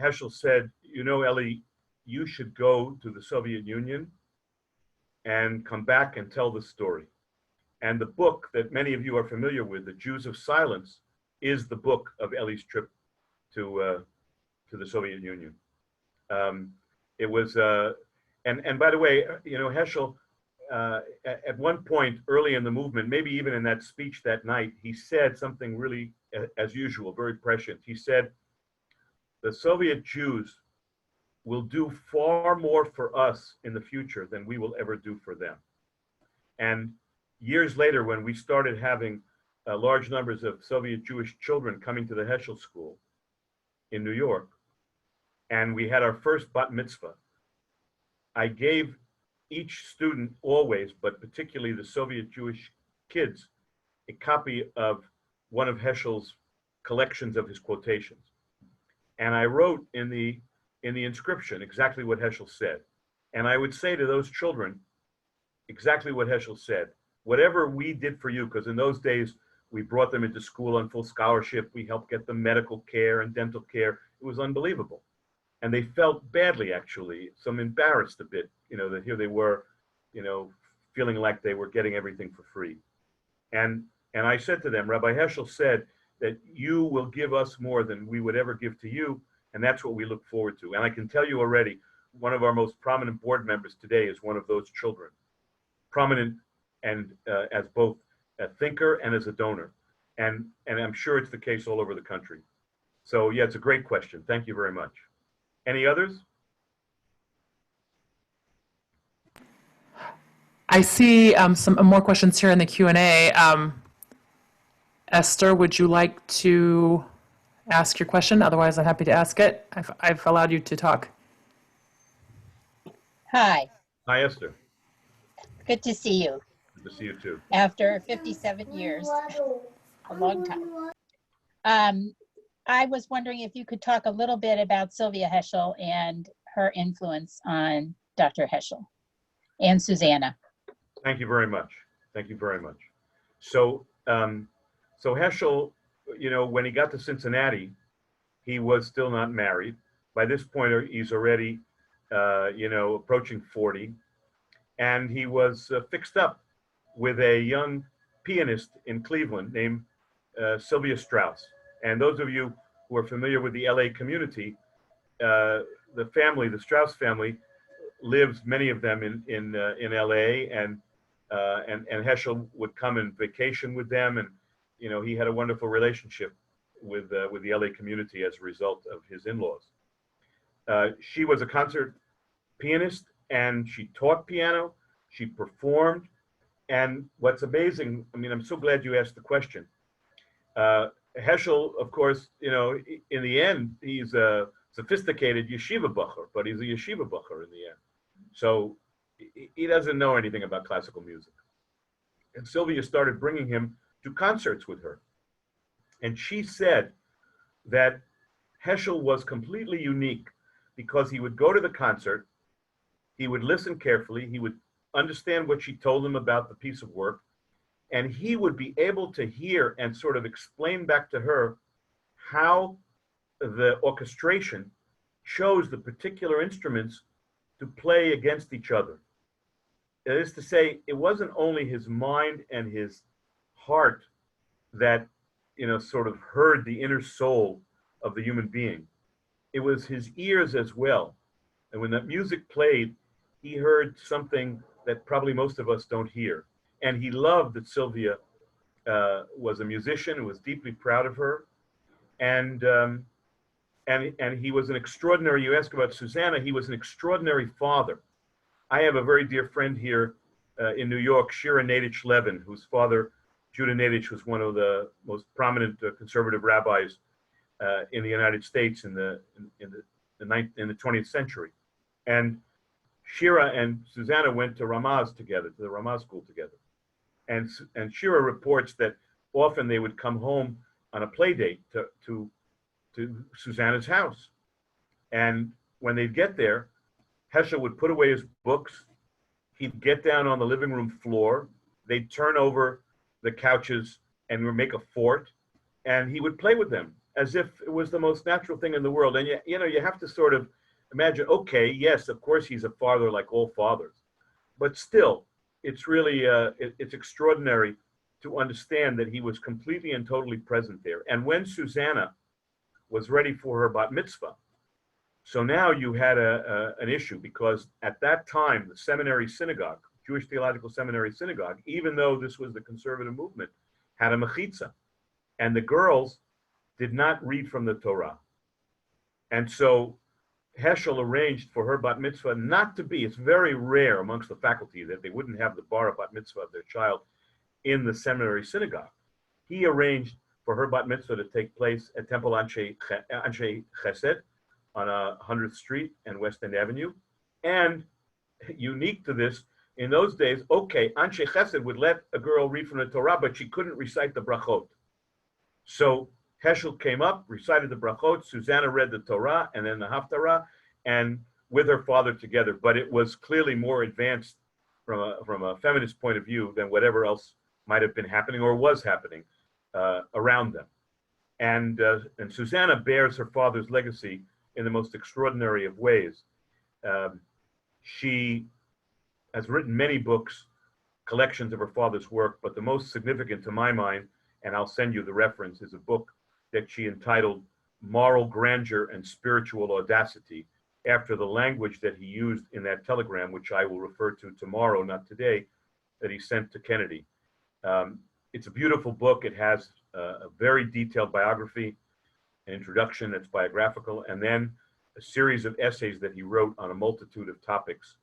Heschel said, Elie, you should go to the Soviet Union and come back and tell the story. And the book that many of you are familiar with, The Jews of Silence, is the book of Elie's trip to the Soviet Union. It was, and by the way, Heschel, at one point early in the movement, maybe even in that speech that night, he said something really, as usual, very prescient. He said, the Soviet Jews will do far more for us in the future than we will ever do for them. And years later, when we started having large numbers of Soviet Jewish children coming to the Heschel School in New York, and we had our first bat mitzvah, I gave each student always, but particularly the Soviet Jewish kids, a copy of one of Heschel's collections of his quotations. And I wrote in the inscription exactly what Heschel said. And I would say to those children exactly what Heschel said. Whatever we did for you, because in those days, we brought them into school on full scholarship. We helped get them medical care and dental care. It was unbelievable. And they felt badly, actually, some embarrassed a bit, that here they were, feeling like they were getting everything for free. And I said to them, Rabbi Heschel said that you will give us more than we would ever give to you. And that's what we look forward to. And I can tell you already, one of our most prominent board members today is one of those children. Prominent and as both a thinker and as a donor. And I'm sure it's the case all over the country. So yeah, it's a great question. Thank you very much. Any others? I see some more questions here in the Q&A. Esther, would you like to ask your question? Otherwise, I'm happy to ask it. I've allowed you to talk. Hi. Hi, Esther. Good to see you. Good to see you too. After 57 years, a long time. I was wondering if you could talk a little bit about Sylvia Heschel and her influence on Dr. Heschel and Susanna. Thank you very much. Thank you very much. So, so Heschel, when he got to Cincinnati, he was still not married. By this point, he's already, approaching 40, and he was fixed up with a young pianist in Cleveland named Sylvia Strauss. And those of you who are familiar with the LA community, the family, the Strauss family, lives, many of them in LA, and Heschel would come and vacation with them, and he had a wonderful relationship with the LA community as a result of his in-laws. She was a concert pianist, and she taught piano, she performed, and what's amazing, I mean, I'm so glad you asked the question. Heschel, of course, in the end, he's a sophisticated yeshiva bacher, but he's a yeshiva bacher in the end. So he doesn't know anything about classical music. And Sylvia started bringing him to concerts with her. And she said that Heschel was completely unique because he would go to the concert, he would listen carefully, he would understand what she told him about the piece of work, and he would be able to hear and sort of explain back to her how the orchestration chose the particular instruments to play against each other. That is to say, it wasn't only his mind and his heart that, sort of heard the inner soul of the human being. It was his ears as well. And when that music played, he heard something that probably most of us don't hear. And he loved that Sylvia was a musician and was deeply proud of her. And he was an extraordinary, you ask about Susanna, he was an extraordinary father. I have a very dear friend here in New York, Shira Nadich Levin, whose father, Judah Nadich, was one of the most prominent conservative rabbis in the United States in the 20th century. And Shira and Susanna went to Ramaz together, to the Ramaz school together. And Shira reports that often they would come home on a play date to Susanna's house. And when they'd get there, Heschel would put away his books. He'd get down on the living room floor. They'd turn over the couches and would make a fort. And he would play with them as if it was the most natural thing in the world. And you have to sort of imagine, okay, yes, of course he's a father like all fathers. But still, it's really, it's extraordinary to understand that he was completely and totally present there. And when Susanna was ready for her bat mitzvah, so now you had an issue, because at that time, the seminary synagogue, Jewish Theological Seminary Synagogue, even though this was the conservative movement, had a mechitza. And the girls did not read from the Torah. And so Heschel arranged for her bat mitzvah not to be, it's very rare amongst the faculty that they wouldn't have the bar bat mitzvah of their child in the seminary synagogue. He arranged for her bat mitzvah to take place at Temple Anshe Chesed on 100th Street and West End Avenue. And unique to this, in those days, okay, Anshe Chesed would let a girl read from the Torah, but she couldn't recite the brachot. So Heschel came up, recited the brachot, Susanna read the Torah and then the Haftarah, and with her father together. But it was clearly more advanced from a feminist point of view than whatever else might have been happening or was happening around them. And Susanna bears her father's legacy in the most extraordinary of ways. She has written many books, collections of her father's work, but the most significant to my mind, and I'll send you the reference, is a book that she entitled Moral Grandeur and Spiritual Audacity, after the language that he used in that telegram, which I will refer to tomorrow, not today, that he sent to Kennedy. It's a beautiful book. It has a very detailed biography, an introduction that's biographical, and then a series of essays that he wrote on a multitude of topics,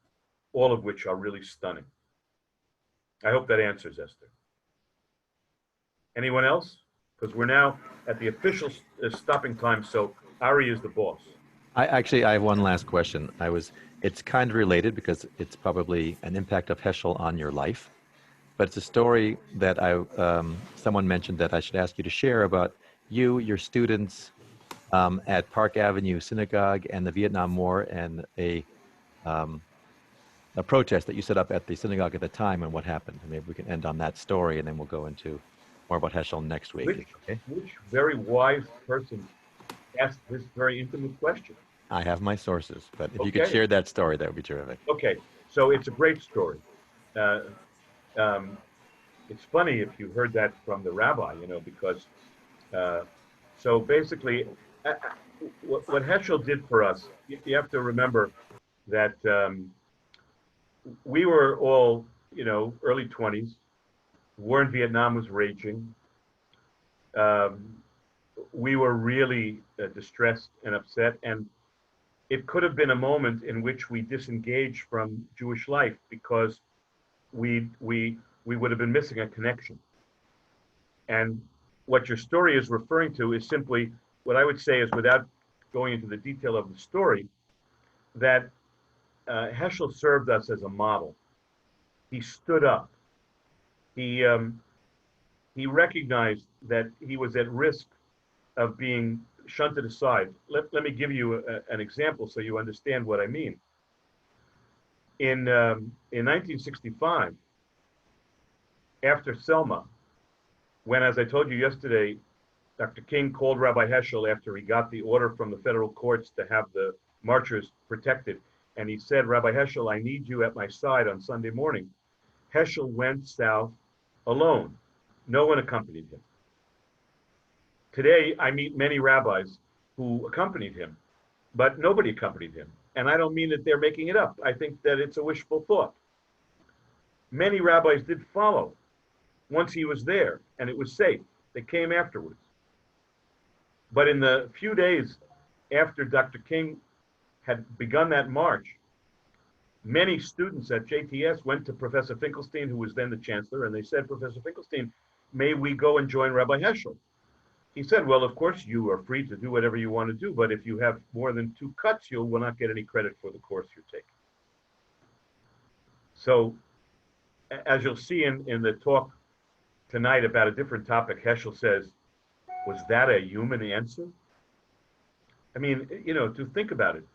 all of which are really stunning. I hope that answers, Esther. Anyone else? Because we're now at the official stopping time, so Ari is the boss. I have one last question. It's kind of related because it's probably an impact of Heschel on your life, but it's a story that someone mentioned that I should ask you to share about you, your students at Park Avenue Synagogue and the Vietnam War, and a protest that you set up at the synagogue at the time and what happened. Maybe we can end on that story and then we'll go into more about Heschel next week. Which very wise person asked this very intimate question? I have my sources, but if you could share that story, that would be terrific. Okay, so it's a great story. it's funny if you heard that from the rabbi, because so basically, what Heschel did for us, you have to remember that we were all, early 20s. War in Vietnam was raging. We were really distressed and upset, and it could have been a moment in which we disengaged from Jewish life because we would have been missing a connection. And what your story is referring to is simply what I would say is, without going into the detail of the story, that Heschel served us as a model. He stood up. He recognized that he was at risk of being shunted aside. Let me give you an example so you understand what I mean. In 1965, after Selma, when, as I told you yesterday, Dr. King called Rabbi Heschel after he got the order from the federal courts to have the marchers protected, and he said, "Rabbi Heschel, I need you at my side on Sunday morning." Heschel went south alone. No one accompanied him. Today, I meet many rabbis who accompanied him, but nobody accompanied him. And I don't mean that they're making it up. I think that it's a wishful thought. Many rabbis did follow once he was there, and it was safe. They came afterwards. But in the few days after Dr. King had begun that march, many students at JTS went to Professor Finkelstein, who was then the chancellor, and they said, "Professor Finkelstein, may we go and join Rabbi Heschel?" He said, "Well, of course you are free to do whatever you want to do, but if you have more than 2 cuts, you will not get any credit for the course you're taking." So, as you'll see in the talk tonight about a different topic, Heschel says, was that a human answer? I mean, to think about it.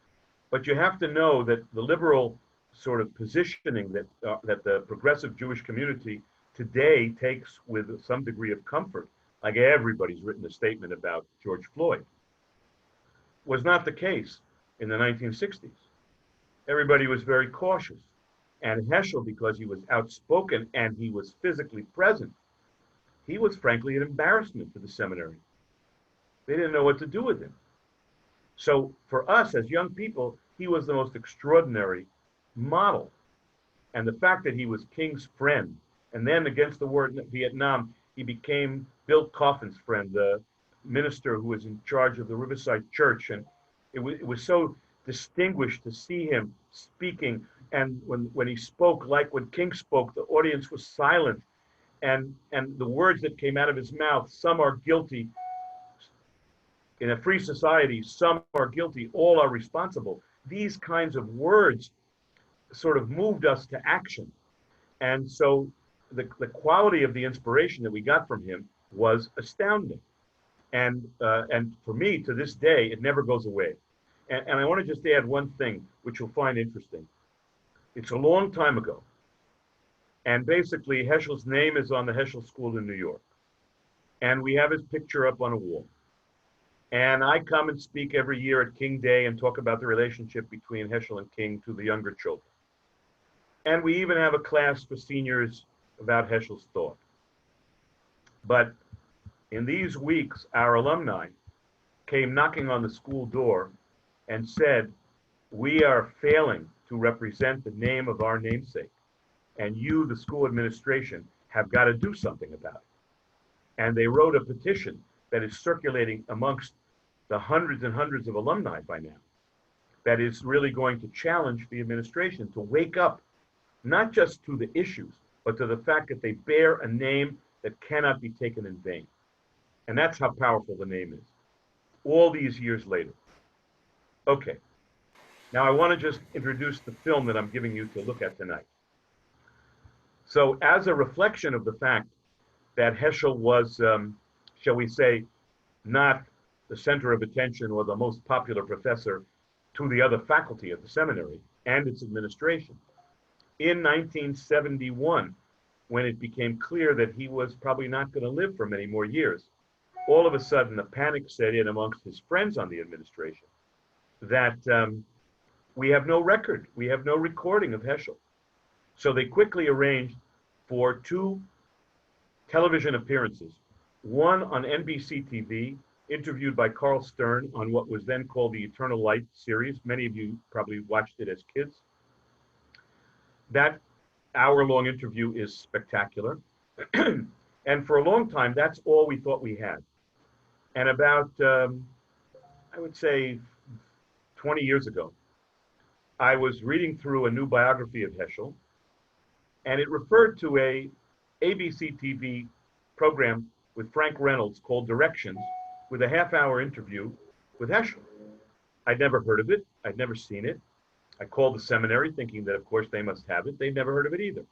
But you have to know that the liberal sort of positioning that the progressive Jewish community today takes with some degree of comfort, like everybody's written a statement about George Floyd, was not the case in the 1960s. Everybody was very cautious. And Heschel, because he was outspoken and he was physically present, he was frankly an embarrassment to the seminary. They didn't know what to do with him. So for us as young people, he was the most extraordinary model. And the fact that he was King's friend, and then against the war in Vietnam, he became Bill Coffin's friend, the minister who was in charge of the Riverside Church. And it was so distinguished to see him speaking. And when he spoke, like when King spoke, the audience was silent. And the words that came out of his mouth, some are guilty. In a free society, some are guilty, all are responsible. These kinds of words sort of moved us to action. And so the quality of the inspiration that we got from him was astounding. And for me, to this day, it never goes away. And I want to just add one thing, which you'll find interesting. It's a long time ago. And basically, Heschel's name is on the Heschel School in New York. And we have his picture up on a wall. And I come and speak every year at King Day and talk about the relationship between Heschel and King to the younger children. And we even have a class for seniors about Heschel's thought. But in these weeks, our alumni came knocking on the school door and said, "We are failing to represent the name of our namesake. And you, the school administration, have got to do something about it." And they wrote a petition that is circulating amongst the hundreds and hundreds of alumni by now, that is really going to challenge the administration to wake up, not just to the issues, but to the fact that they bear a name that cannot be taken in vain. And that's how powerful the name is, all these years later. Okay, now I want to just introduce the film that I'm giving you to look at tonight. So as a reflection of the fact that Heschel was, shall we say, not the center of attention or the most popular professor to the other faculty at the seminary and its administration, in 1971, when it became clear that he was probably not going to live for many more years, all of a sudden a panic set in amongst his friends on the administration that we have no record, we have no recording of Heschel. So they quickly arranged for 2 television appearances. One on NBC TV, interviewed by Carl Stern on what was then called the Eternal Light series. Many of you probably watched it as kids. That hour-long interview is spectacular. And for a long time, that's all we thought we had. And about, I would say, 20 years ago, I was reading through a new biography of Heschel, and it referred to a ABC TV program with Frank Reynolds called Directions, with a half-hour interview with Heschel. I'd never heard of it. I'd never seen it. I called the seminary thinking that, of course, they must have it. They'd never heard of it either.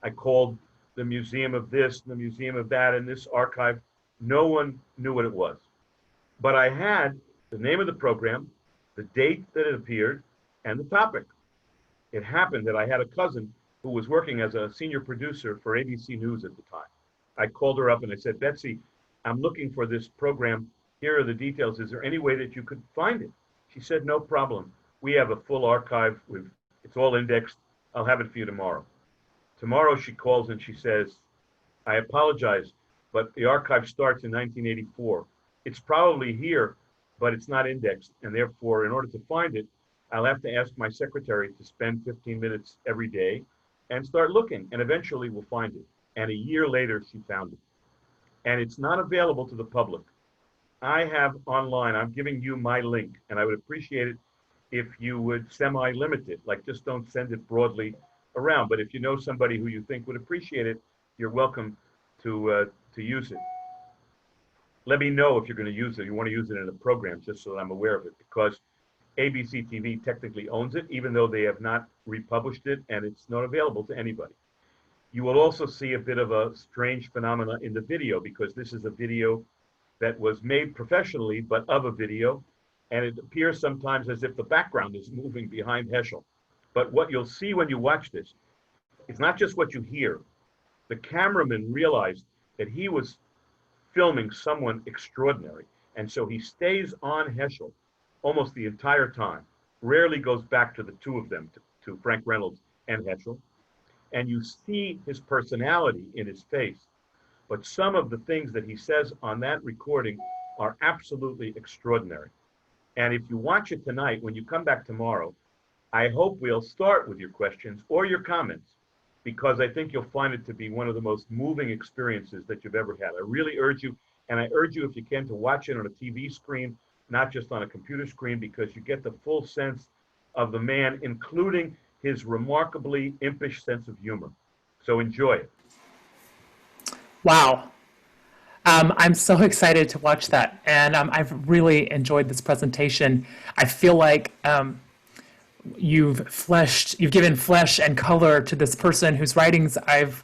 I called the museum of this, the museum of that, and this archive. No one knew what it was. But I had the name of the program, the date that it appeared, and the topic. It happened that I had a cousin who was working as a senior producer for ABC News at the time. I called her up and I said, Betsy, I'm looking for this program. Here are the details. Is there any way that you could find it? She said, no problem. We have a full archive. It's all indexed. I'll have it for you tomorrow. Tomorrow she calls and she says, I apologize, but the archive starts in 1984. It's probably here, but it's not indexed. And therefore, in order to find it, I'll have to ask my secretary to spend 15 minutes every day and start looking. And eventually we'll find it. And a year later, she found it. And it's not available to the public. I have online, I'm giving you my link, and I would appreciate it if you would semi-limit it, like just don't send it broadly around. But if you know somebody who you think would appreciate it, you're welcome to use it. Let me know if you're going to use it. You want to use it in a program, just so that I'm aware of it, because ABC TV technically owns it, even though they have not republished it, and it's not available to anybody. You will also see a bit of a strange phenomena in the video, because this is a video that was made professionally, but of a video, and it appears sometimes as if the background is moving behind Heschel. But what you'll see when you watch this, it's not just what you hear. The cameraman realized that he was filming someone extraordinary, and so he stays on Heschel almost the entire time, rarely goes back to the two of them, to Frank Reynolds and Heschel, and you see his personality in his face. But some of the things that he says on that recording are absolutely extraordinary. And if you watch it tonight, when you come back tomorrow, I hope we'll start with your questions or your comments, because I think you'll find it to be one of the most moving experiences that you've ever had. I really urge you, and I urge you, if you can, to watch it on a TV screen, not just on a computer screen, because you get the full sense of the man, including his remarkably impish sense of humor. So enjoy it. Wow. I'm so excited to watch that. And I've really enjoyed this presentation. I feel like you've given flesh and color to this person whose writings I've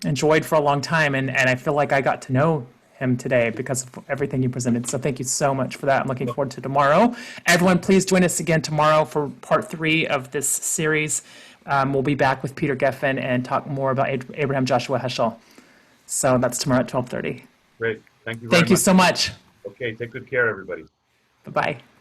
enjoyed for a long time. And I feel like I got to know him today because of everything you presented. So thank you so much for that. I'm looking forward to tomorrow. Everyone, please join us again tomorrow for part 3 of this series. We'll be back with Peter Geffen and talk more about Abraham Joshua Heschel. So that's tomorrow at 12:30. Great. Thank you very much. Thank you so much. Okay, take good care, everybody. Bye-bye.